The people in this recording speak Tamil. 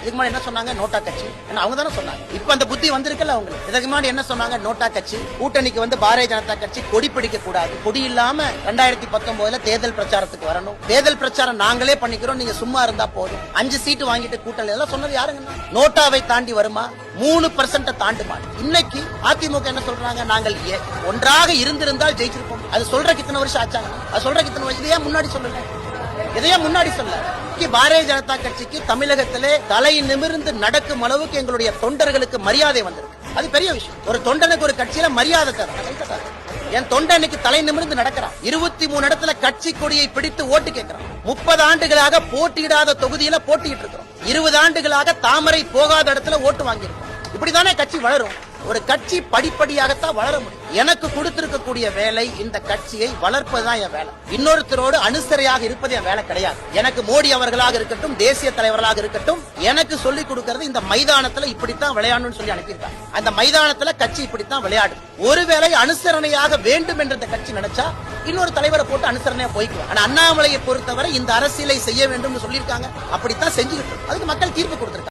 இதுக்கு முன்னாடி என்ன சொன்னாங்க? நோட்டா கட்சி. அவங்க தானே சொன்னாங்க. இப்ப அந்த புத்தி வந்திருக்கல அவங்களுக்கு. இதுக்கு முன்னாடி என்ன சொன்னாங்க? நோட்டா கட்சி. கூட்டணிக்கு வந்து பாரதிய ஜனதா கட்சி கொடி பிடிக்க கூடாது, கொடி இல்லாம 2019 தேர்தல் பிரச்சாரத்துக்கு வரணும், தேர்தல் பிரச்சாரம் நாங்களே பண்ணிக்கிறோம், நீங்க சும்மா இருந்தா போதும், 5 சீட்டு வாங்கிட்டு கூட்டணி எல்லாம் சொன்னது யாருங்க? நோட்டாவை தாண்டி வருமா? 3% தாண்டுமா? இன்னைக்கு அதிமுக என்ன சொல்றாங்க? நாங்கள் ஒன்றாக இருந்திருந்தால் ஜெயிச்சிருப்போம். அது சொல்றதுக்கு இத்தனை வருஷம் ஆச்சாங்க. அது சொல்றதுக்கு இத்தனை வருஷம் இதையே முன்னாடி சொல்லுங்க. இதையே முன்னாடி சொல்ல பாரதிய ஜனதா கட்சிக்கு தமிழகத்திலே தலை நிமிர்ந்து நடக்கும் அளவுக்கு எங்களுடைய தொண்டர்களுக்கு மரியாதை வந்திருக்கு. அது பெரிய விஷயம். ஒரு தொண்டனுக்கு ஒரு கட்சியில மரியாதை தர என் தொண்டனுக்கு தலை நிமிர்ந்து நடக்கிறான். 23 இடத்துல கட்சி கொடியை பிடித்து ஓட்டு கேட்கிறான். 30 ஆண்டுகளாக போட்டியிடாத தொகுதியில போட்டிட்டு இருக்கிறோம். 20 ஆண்டுகளாக தாமரை போகாத இடத்துல ஓட்டு வாங்கியிருக்கோம். இப்படித்தானே கட்சி வளரும். ஒரு கட்சி படிப்படியாகத்தான் வளர முடியும். எனக்கு கொடுத்திருக்கக்கூடிய வேலை இந்த கட்சியை வளர்ப்பதுதான் என் வேலை. இன்னொருத்தரோடு அனுசரையாக இருப்பது என் வேலை கிடையாது. எனக்கு மோடி அவர்களாக இருக்கட்டும், தேசிய தலைவர்களாக இருக்கட்டும், எனக்கு சொல்லிக் கொடுக்கிறது இந்த மைதானத்துல இப்படித்தான் விளையாடணும்னு சொல்லி அனுப்பியிருக்காங்க. அந்த மைதானத்துல கட்சி இப்படித்தான் விளையாடும். ஒருவேளை அனுசரணையாக வேண்டும் என்ற இந்த கட்சி நினைச்சா இன்னொரு தலைவரை போட்டு அனுசரணையா போய்க்குவோம். ஆனா அண்ணாமலையை பொறுத்தவரை இந்த அரசியலை செய்ய வேண்டும் சொல்லியிருக்காங்க. அப்படித்தான் செஞ்சுக்கிட்டு அதுக்கு மக்கள் தீர்ப்பு கொடுத்திருக்காங்க.